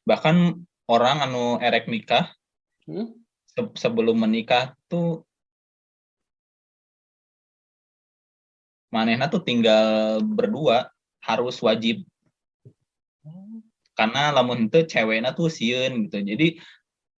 Bahkan orang anu erek nikah sebelum menikah tuh manehna tuh tinggal berdua, harus wajib. Karena lamun itu cewekna tuh sieun gitu. Jadi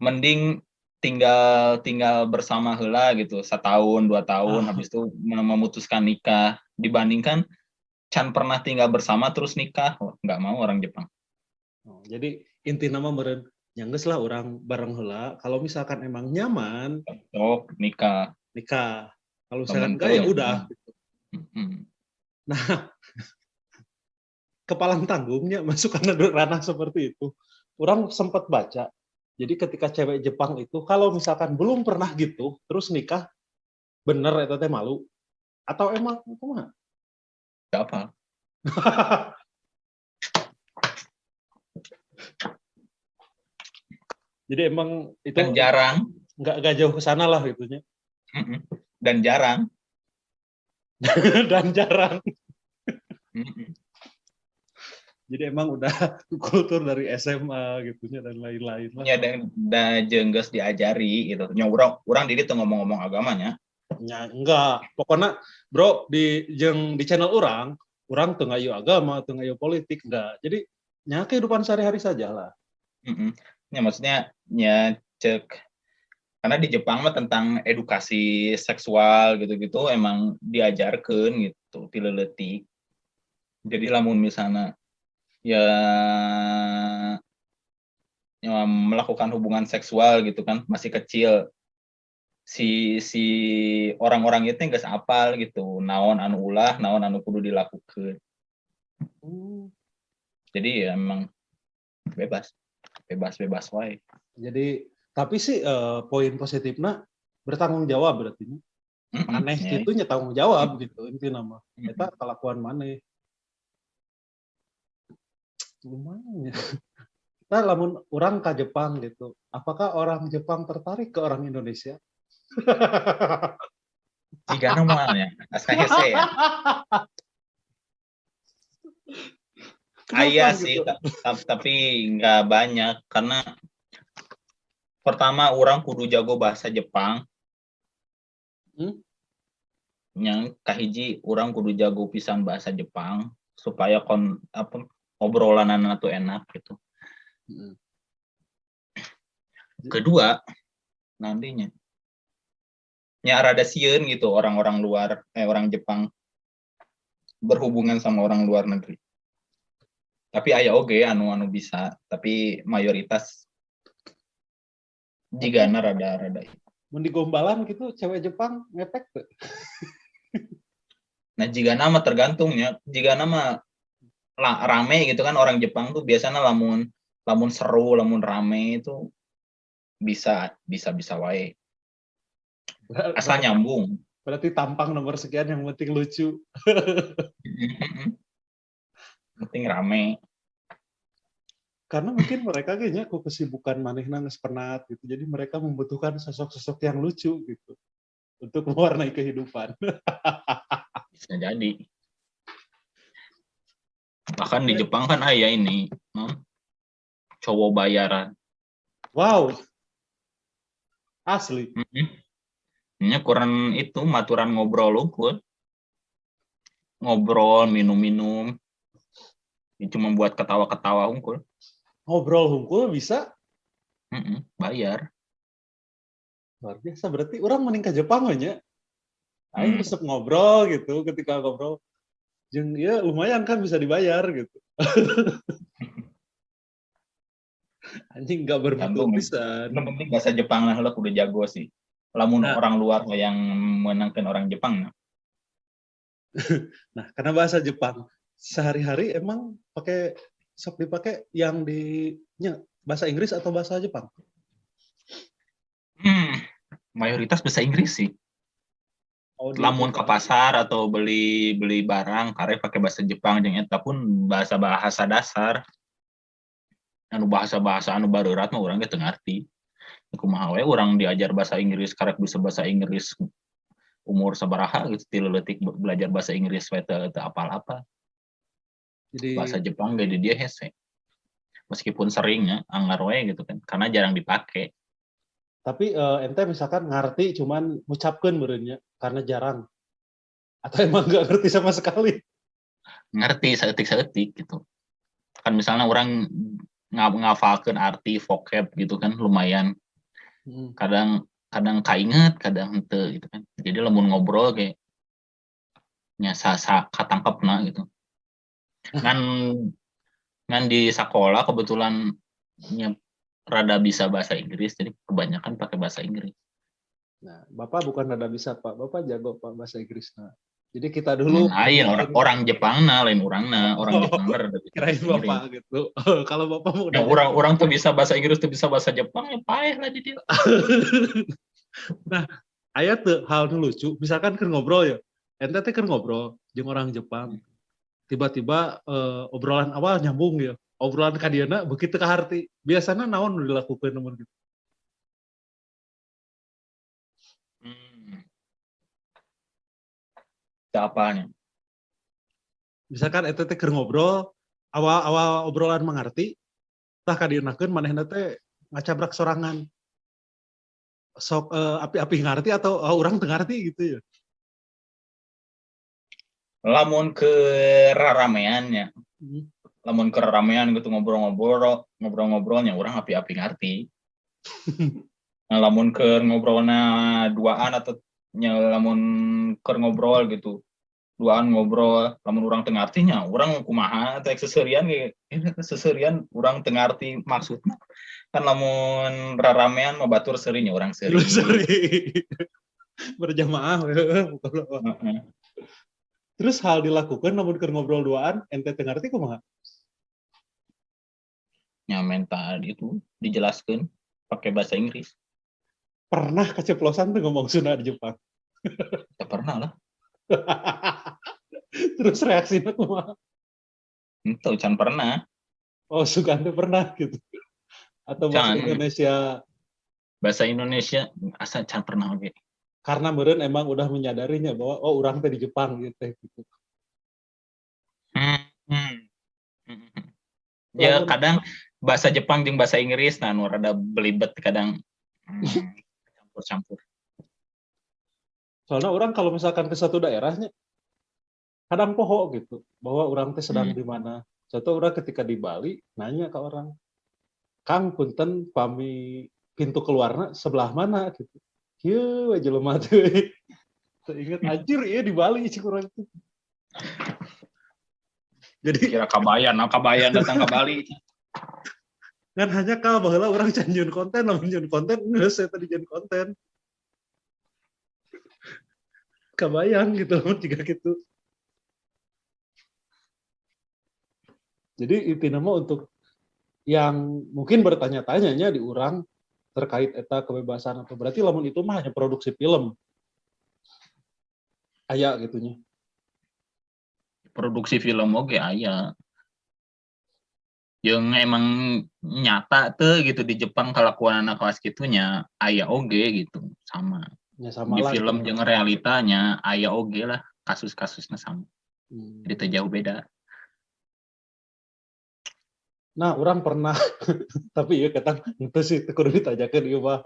mending tinggal bersama heula gitu, 1 tahun 2 tahun habis itu memutuskan nikah dibandingkan can pernah tinggal bersama terus nikah. Nggak mau orang Jepang. Jadi inti nama meureun nyanggeus lah orang bareng heula, kalau misalkan emang nyaman cocok nikah. Kalau misalkan enggak ya udah. Nah, kepalang tanggungnya masuk karena ranah seperti itu. Orang sempat baca. Jadi ketika cewek Jepang itu kalau misalkan belum pernah gitu terus nikah, bener eta teh malu atau emang kumaha? Apa? Jadi emang itu dan jarang nggak jauh ke sana lah itunya. Dan jarang. Dan jarang. Jadi emang udah kultur dari SMA gitunya dan lain-lain lah. Ya dan jengges diajari gitu. Nya urang di ditu ngomong-ngomong agamanya. Ya enggak. Pokoknya bro di channel orang teu ngayu agama, teu ngayu politik enggak. Jadi nya kehidupan sehari-hari saja lah. Ya maksudnya ya cek karena di Jepang mah tentang edukasi seksual gitu-gitu emang diajarkan gitu tileuletik. Jadi lamun misalnya ya melakukan hubungan seksual gitu kan masih kecil si orang-orang itu geus apal gitu naon anu ulah naon anu kudu dilakukan. Jadi ya emang bebas wae. Jadi tapi sih poin positifnya bertanggung jawab berarti. Maneh gitu nya tanggung jawab gitu intinya mah. Eta kelakuan maneh. Lumayan ya. Nah, lamun orang ke Jepang gitu, apakah orang Jepang tertarik ke orang Indonesia? Jika normalnya, hese ya. Iya sih, gitu? Tapi nggak banyak karena pertama orang kudu jago bahasa Jepang. Yang kahiji orang kudu jago pisan bahasa Jepang supaya obrolanana tuh enak gitu. Kedua, nantinya nya rada sieun gitu orang-orang luar orang Jepang berhubungan sama orang luar negeri. Tapi aya oge anu bisa, tapi mayoritas jigana rada mun digombalan gitu cewek Jepang ngepek tuh. Nah jigana mah tergantungnya, jigana mah rame gitu kan orang Jepang tuh biasanya lamun seru, lamun rame itu bisa wae. Asal nyambung. Berarti tampang nomor sekian yang penting lucu. Penting rame. Karena mungkin mereka kayaknya kesibukan manehna geus penat gitu. Jadi mereka membutuhkan sosok-sosok yang lucu gitu untuk mewarnai kehidupan. Bisa jadi. Bahkan di Jepang kan aya ini, cowok bayaran. Wow. Asli. Nya kurang itu maturan ngobrol unggul. Ngobrol, minum-minum. Ini cuma buat ketawa-ketawa unggul. Ngobrol unggul bisa? Bayar. Luar biasa, berarti orang mending ke Jepang nya. Aing resep ngobrol gitu, ketika ngobrol. Jeung ya lumayan kan bisa dibayar gitu. Anjing nggak bermutu pisan. Yang penting bahasa Jepang lah udah jago sih. Lamun orang luar yang menangkan orang Jepang. Nah, karena bahasa Jepang sehari-hari emang sok dipakai yang bahasa Inggris atau bahasa Jepang? Mayoritas bahasa Inggris sih. Lamun ke pasar atau beli barang kare pakai bahasa Jepang jeung eta pun bahasa dasar. Anu bahasa anu bareurat mah urang ge teu ngarti. Kumaha we urang diajar bahasa Inggris karek bisa bahasa Inggris umur sabaraha gitu 3 leutik belajar bahasa Inggris we teu apal-apal. Jadi bahasa Jepang gak dia hese. Meskipun seringnya anggar we gitu kan, karena jarang dipakai. tapi ente misalkan ngerti cuman ngucapkeun meureunnya karena jarang atau emang nggak ngerti sama sekali. Ngerti saeutik-saeutik gitu. Kan misalnya orang ngafalkeun arti vocab gitu kan lumayan. Kadang kainget, kadang henteu gitu kan. Jadi lamun ngobrol kayak nyasa katangkepna gitu. Ngan di sekolah kebetulan rada bisa bahasa Inggris, jadi kebanyakan pakai bahasa Inggris. Nah, Bapak bukan rada bisa, Pak. Bapak jago, Pak, bahasa Inggris. Nah, jadi kita dulu... orang Jepang lain orangna. Orang Jepang rada bisa kirain bahasa Inggris. Bapak gitu. Kalau Bapak mau Ya, orang tuh bisa bahasa Inggris, tuh bisa bahasa Jepang, ya payah lah di dia. Nah, aya tuh hal nu lucu. Misalkan kan ngobrol ya. Ente teh kan ngobrol jeung orang Jepang. Tiba-tiba obrolan awal nyambung ya. Obrolan kadiana begitu ka harti. Biasana naon nu dilakukeun namun gitu? Apanya? Misalkan ente teh keur ngobrol, awal obrolan mengerti, tah kadienakeun manehna teh ngacabrak sorangan. Sok api-api ngarti atau orang teu ngarti gitu ya. Lamun ke rameannya. Lamun ke ramean gitu ngobrol-ngobrolnya orang api-api ngarti. Nah, lamun ke ngobrolnya duaan atau lamun ke ngobrol gitu. Duaan ngobrol, lamun orang teu ngartinya, orang kumaha teh seserian ge seserian orang teu ngarti maksudna. Kan lamun raramean mah batur serinya orang seri. Berjamaah. Terus hal dilakukan namun keur ngobrol duaan, ente teu ngarti kumaha? Nya mental itu dijelaskan pakai bahasa Inggris. Pernah keceplosan tuh ngomong Sunda di Jepang? Ya pernah lah. Terus reaksinya kumaha? Itu can pernah. Oh, Sugante pernah gitu. Atau bahasa Indonesia? Bahasa Indonesia asa can pernah oke. Karena meureun emang udah menyadarinya bahwa oh urang teh di Jepang gitu. Ya kadang bahasa Jepang jeung bahasa Inggris nah nu rada belibet kadang campur-campur. Soalnya orang kalau misalkan ke satu daerahnya kadang poho gitu bahwa orang teh sedang di mana. Contoh orang ketika di Bali nanya ke orang, "Kang punten pami pintu keluarna sebelah mana?" gitu. Kieu we jelema teh. Ingat anjir ieu di Bali cik urang teh. Jadi kira kabayan datang ke Bali. Kan hanya kal baheula urang can nyieun konten, lamun nyieun konten geus eta dijieun konten. Kabayang gitu jika gitu. Jadi intinya mah untuk yang mungkin bertanya-tanyanya di urang terkait eta kebebasan atau berarti lamun itu mah hanya produksi film. Aya gitunya. Produksi film oke aya. Yang emang nyata tuh gitu di Jepang kelakuan anak kelas gitunya aya oge gitu sama. Ya, sama di lah, film gitu. Jeung realitanya aya oge lah kasus-kasusnya sama. Jadi teu jauh beda. Nah, orang pernah tapi ya kata itu sih kudu ditanyakeun ieu mah.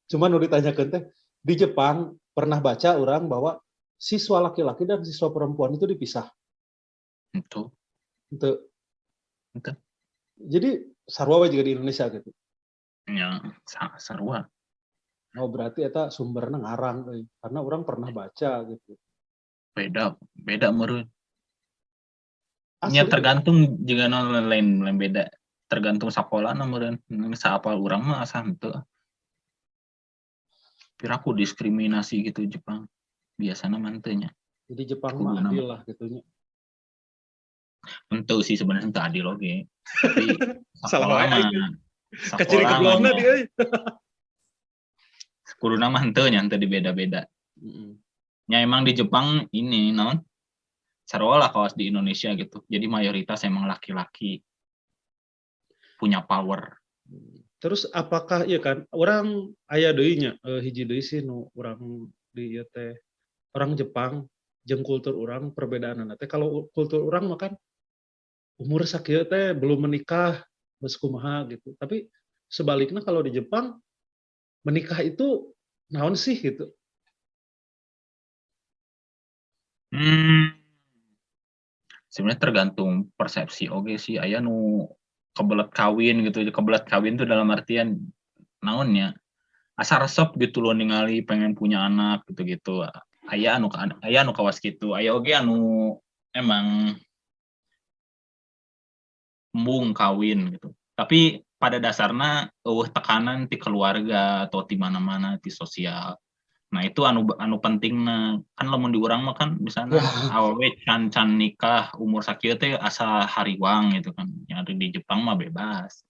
Cuman udah ditanyakeun teh di Jepang pernah baca orang bahwa siswa laki-laki dan siswa perempuan itu dipisah. Itu. Jadi sarua juga di Indonesia gitu. Ya, sarua. Oh, berarti eta sumbernya ngarang karena orang pernah baca gitu. Beda meureun. Nya tergantung juga lain beda. Tergantung sekolah meureun. Saapal urang mah asa henteu. Piraku diskriminasi gitu Jepang. Biasana mah teu nya. Jadi Jepang mah adil lah gitunya. Henteu sih sebenarnya henteu adil oge. Tapi salah mah keciri keblona dia. Kuduna mah henteu nya henteu dibeda-beda. Ya emang di Jepang ini naon? Sarua lah kawas di Indonesia gitu. Jadi mayoritas emang laki-laki punya power. Terus apakah iya kan orang aya deui nya hiji deui sih nu urang di ieu teh orang Jepang jeung kultur urang perbedaanna teh kalau kultur urang mah kan umur sakieu teh belum menikah geus kumaha gitu. Tapi sebaliknya kalau di Jepang menikah itu naon sih gitu. Hmm, sebenarnya tergantung persepsi oke sih. Aya nu kebelet kawin gitu. Kebelet kawin tuh dalam artian naonnya asa resep gitu loh ningali pengen punya anak gitu-gitu. Aya anu kawas gitu. Aya oge anu emang embung kawin gitu. Tapi pada dasarnya tekanan di keluarga atau di mana-mana di sosial. Nah itu anu pentingna kan lamun di urang mah kan Ya, misalnya awewe can nikah umur sakieu teh asa hariwang gitu kan. Yang di Jepang mah bebas.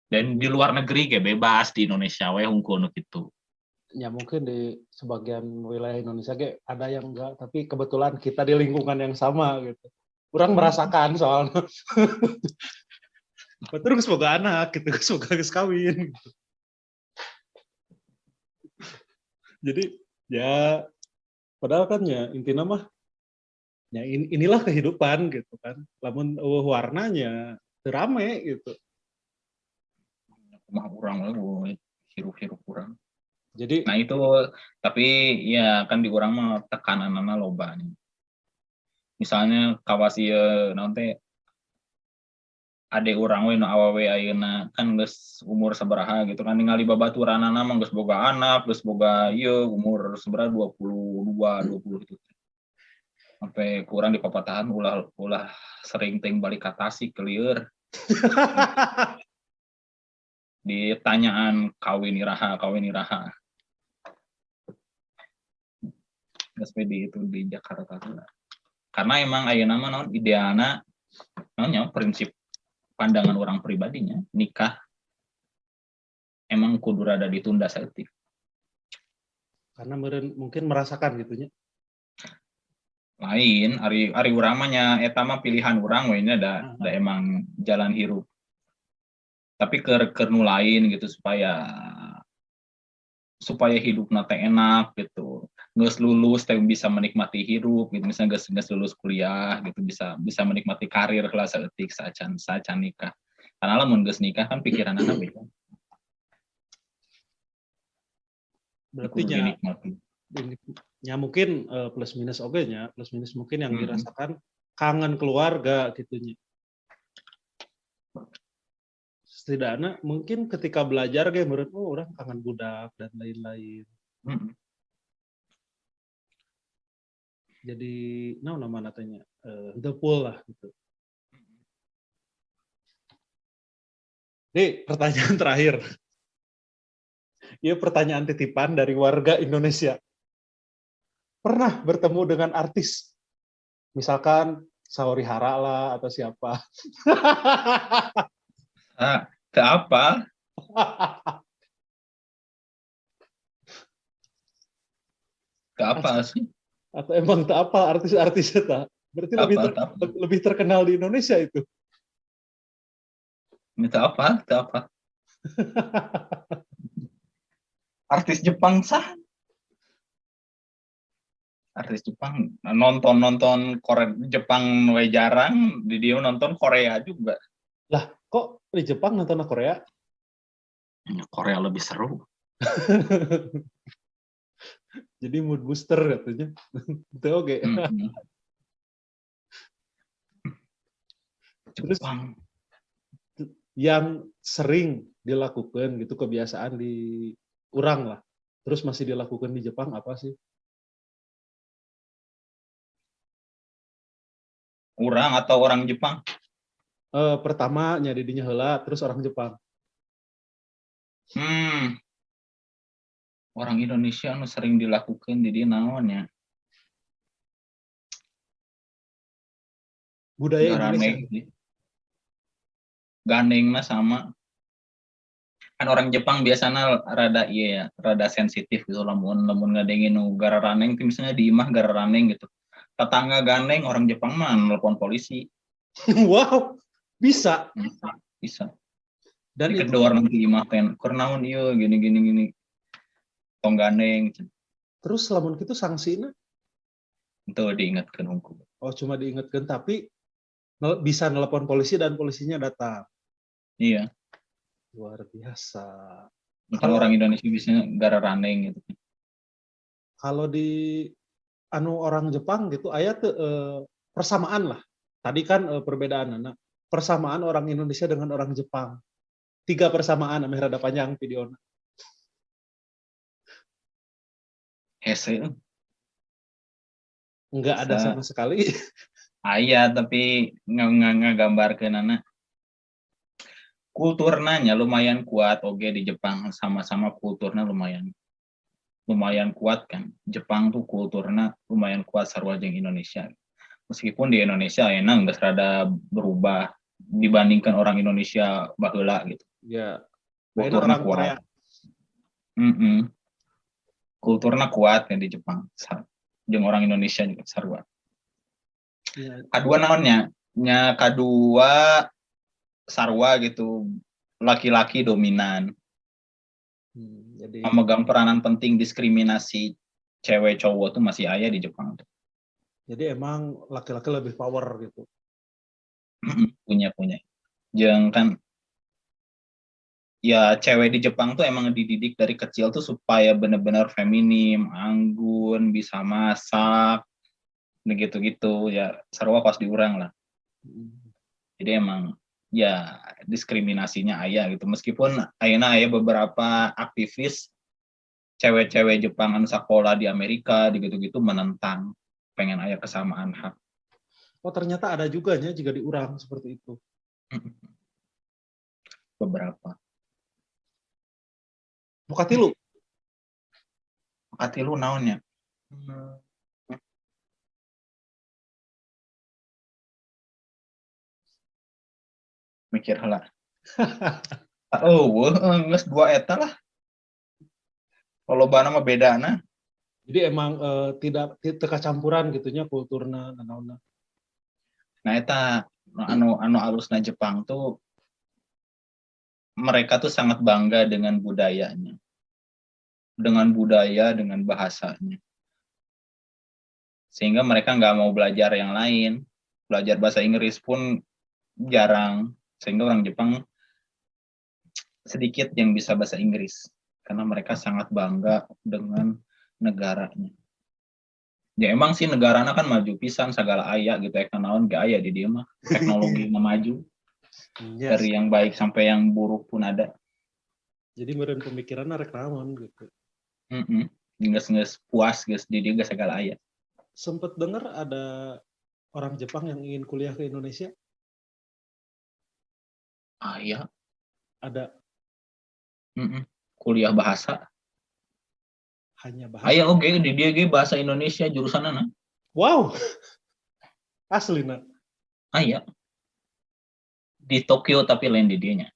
Dan di luar negeri kayak bebas, di Indonesia we hungkul nu kitu. ya mungkin di sebagian wilayah Indonesia ada yang enggak, tapi kebetulan kita di lingkungan yang sama gitu. Kurang merasakan soalnya. Terus semoga anak gitu, semoga kawin. Gitu. Jadi ya padahal kan ya intinya mah ya inilah kehidupan gitu kan. Lamun warnanya rame gitu. Mah urang we hirup-hirup urang. Jadi Nah itu tapi ya kan di urang mah tekananna loba nih. Misalnya kawas ieu naon teh ade urang we nu awewe ayeuna kan geus umur sabaraha gitu kan ningali babaturanana mah geus boga anak, geus boga ieu umur sabaraha 22, 20 gitu. Sampai kurang di papatahan ulah sering teuing balik ka Tasik ke lieur. Ditanyaan kawin iraha. Geus di itu di Jakarta. Karena emang ayeuna mah naon idealna naonnya prinsip pandangan orang pribadinya nikah emang kudu rada ditunda saeutik. karena mungkin merasakan gitunya. Lain ari urang mah nya eta mah pilihan urang we nya da emang jalan hirup. Tapi keur nu lain gitu supaya hidup teh enak gitu. Geus lulus teh bisa menikmati hirup gitu. Misalnya geus lulus kuliah gitu bisa menikmati karir lah saeutik sacan nikah. Karena lamun geus nikah kan pikiranna beda. Berarti ya mungkin plus minus nya plus minus mungkin yang dirasakan kangen keluarga gitunya. Setidaknya mungkin ketika belajar menurut orang kangen budak dan lain-lain. Jadi nama natanya the pool lah gitu. Ini pertanyaan terakhir. Ini pertanyaan titipan dari warga Indonesia. Pernah bertemu dengan artis? Misalkan Saori Hara lah atau siapa? Ke apa? Ke apa sih? Atau emang tak apa artis-artis itu? Berarti lebih terkenal di Indonesia itu. Minta apa? Artis Jepang sah. Artis Jepang nonton Korea Jepang we jarang, di dia nonton Korea juga. Lah, kok di Jepang nonton Korea? Korea lebih seru. Jadi mood booster katanya. Itu oke. Terus yang sering dilakukan gitu kebiasaan di urang lah. Terus masih dilakukan di Jepang apa sih? Urang atau orang Jepang? Pertama nyadidinya heula, terus orang Jepang. Orang Indonesia nu sering dilakukan di dia naon ya? Budaya Indonesia. Gandengna sama. Kan orang Jepang biasanya rada sensitif gitu lamun ngadengin nu gararaneng teh misalnya di imah gararaneng gitu. Tetangga gandeng orang Jepang mah nelpon polisi. Wow, bisa. Dan di kedua orang di imah teh kurnaon ieu gini. Tong gandeng. Terus lamun kitu sanksina? Itu diingatkan hukum. Oh, cuma diingatkan tapi bisa nelpon polisi dan polisinya datang. Iya. Luar biasa. Atau orang Indonesia bisa gara running gitu. Kalau di orang Jepang gitu, aya tuh persamaan lah. Tadi kan perbedaan anak. Persamaan orang Indonesia dengan orang Jepang. 3 persamaan, ame rada panjang videonya. Hese. Enggak ada sama sekali. Iya, tapi ngegambarkeun anak. Kulturnanya lumayan kuat, oke di Jepang sama-sama kulturnya lumayan kuat kan. Jepang tuh kulturnya lumayan kuat sarua jeung Indonesia. Meskipun di Indonesia enak geus rada berubah dibandingkan orang Indonesia baheula gitu. Ya. Kulturnya orang kuat. Korea. Kulturnya kuat kan di Jepang. Jeung orang Indonesia juga sarua. Ya. Kadua naonnya? Kadua sarwa gitu, laki-laki dominan. Jadi memegang peranan penting diskriminasi cewek cowok tuh masih ada di Jepang. Jadi emang laki-laki lebih power gitu. punya. Jangan kan ya cewek di Jepang tuh emang dididik dari kecil tuh supaya benar-benar feminim, anggun, bisa masak, gitu-gitu ya sarua kos diurang lah. Jadi emang ya diskriminasinya aya gitu. Meskipun ayeuna aya beberapa aktivis cewek-cewek Jepang anu sekolah di Amerika gitu-gitu menentang pengen aya kesamaan hak. Oh ternyata ada juga nya jika diurang seperti itu. Beberapa. Mukatilu naonnya? Mikir heula. Geus 2 eta lah. Lolobana mah bedana. Jadi emang tidak kecampuran gitunya kulturna dan naonna. Nah eta anu alusna Jepang tuh mereka tuh sangat bangga dengan budayanya. Dengan budaya, dengan bahasanya. Sehingga mereka nggak mau belajar yang lain. Belajar bahasa Inggris pun jarang. Sehingga orang Jepang sedikit yang bisa bahasa Inggris. Karena mereka sangat bangga dengan negaranya. Ya emang sih negaranya kan maju pisan segala aya gitu ya naon ge aya di dieu mah. Teknologi maju. Yes. Dari yang baik sampai yang buruk pun ada. Jadi meureun pemikiranna rek naon gitu. Geus puas geus di dieu segala aya. Sempet dengar ada orang Jepang yang ingin kuliah ke Indonesia? Iya. Ada. Kuliah bahasa. Hanya bahasa. Aya oke di dia ge bahasa Indonesia jurusanana. Wow. Aslina. Aya. Di Tokyo tapi lain di dianya.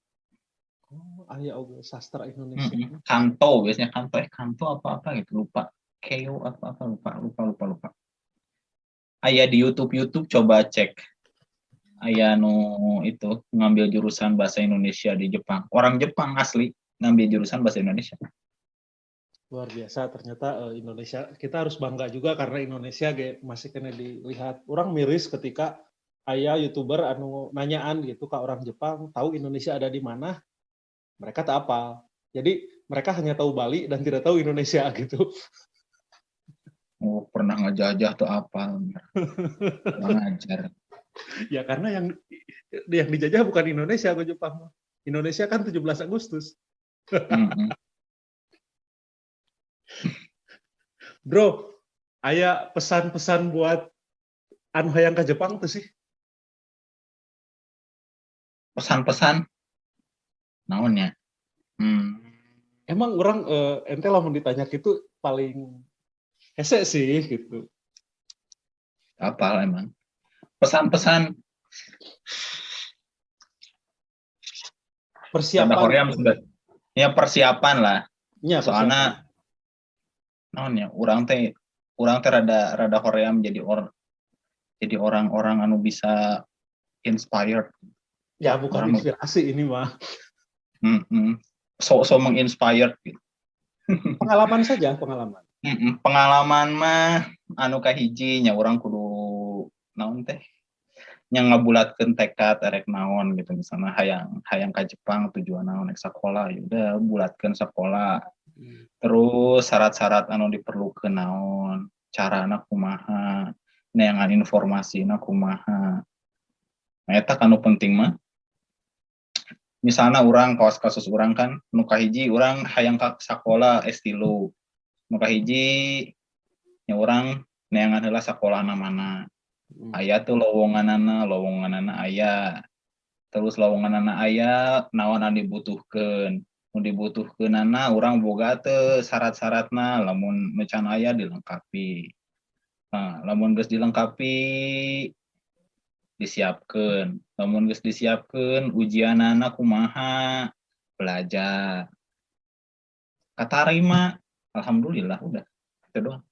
Oh, aya oge sastra Indonesia. Kanto biasanya kanto apa gitu lupa. Keo apa lupa. Aya di YouTube coba cek. Aya nu itu ngambil jurusan bahasa Indonesia di Jepang. Orang Jepang asli ngambil jurusan bahasa Indonesia. Luar biasa ternyata Indonesia. Kita harus bangga juga karena Indonesia masih kena dilihat. Orang miris ketika aya YouTuber anu nanyaan gitu ke orang Jepang, tahu Indonesia ada di mana? Mereka tak apa. Jadi mereka hanya tahu Bali dan tidak tahu Indonesia gitu. Oh, pernah ngejajah tuh apa? Ngajar. Ya karena yang dijajah bukan Indonesia ke Jepang. Indonesia kan 17 Agustus. Bro, aya pesan-pesan buat anu hayang ke Jepang tuh sih? Pesan-pesan? Naonnya? Emang orang ente lamun ditanya gitu paling hese sih gitu. Apa emang? Pesan-pesan persiapan Korea sudah ya persiapan lah ya, soalnya naonnya orang teh rada Korea menjadi orang-orang anu bisa inspired ya bukan inspirasi ini mah so menginspired gitu. Pengalaman pengalaman mah anu kahiji nya orang kudu naon teh yang ngabulatkeun tekad erek naon gitu, misalnya hayang ka Jepang tujuan naon ek sakola, ya udah bulatkeun sakola. Terus syarat-syarat anu diperlukeun naon, carana kumaha, neangan informasina kumaha. Nah, eta anu penting mah. Misalnya orang kasus urang kan, nu kahiji urang hayang ka sakola S3. Nu kahiji nya urang neangan heula sakolana mana. Aya tuh lowonganana aya. Terus lowonganana aya, naon anu dibutuhkeun. Nu dibutuhkeunana urang boga teu syarat-syaratna, lamun mecan aya dilengkapi. Nah, lamun geus dilengkapi disiapkeun. Lamun geus disiapkeun ujianana kumaha, belajar. Katarima, alhamdulillah udah. Itu doang.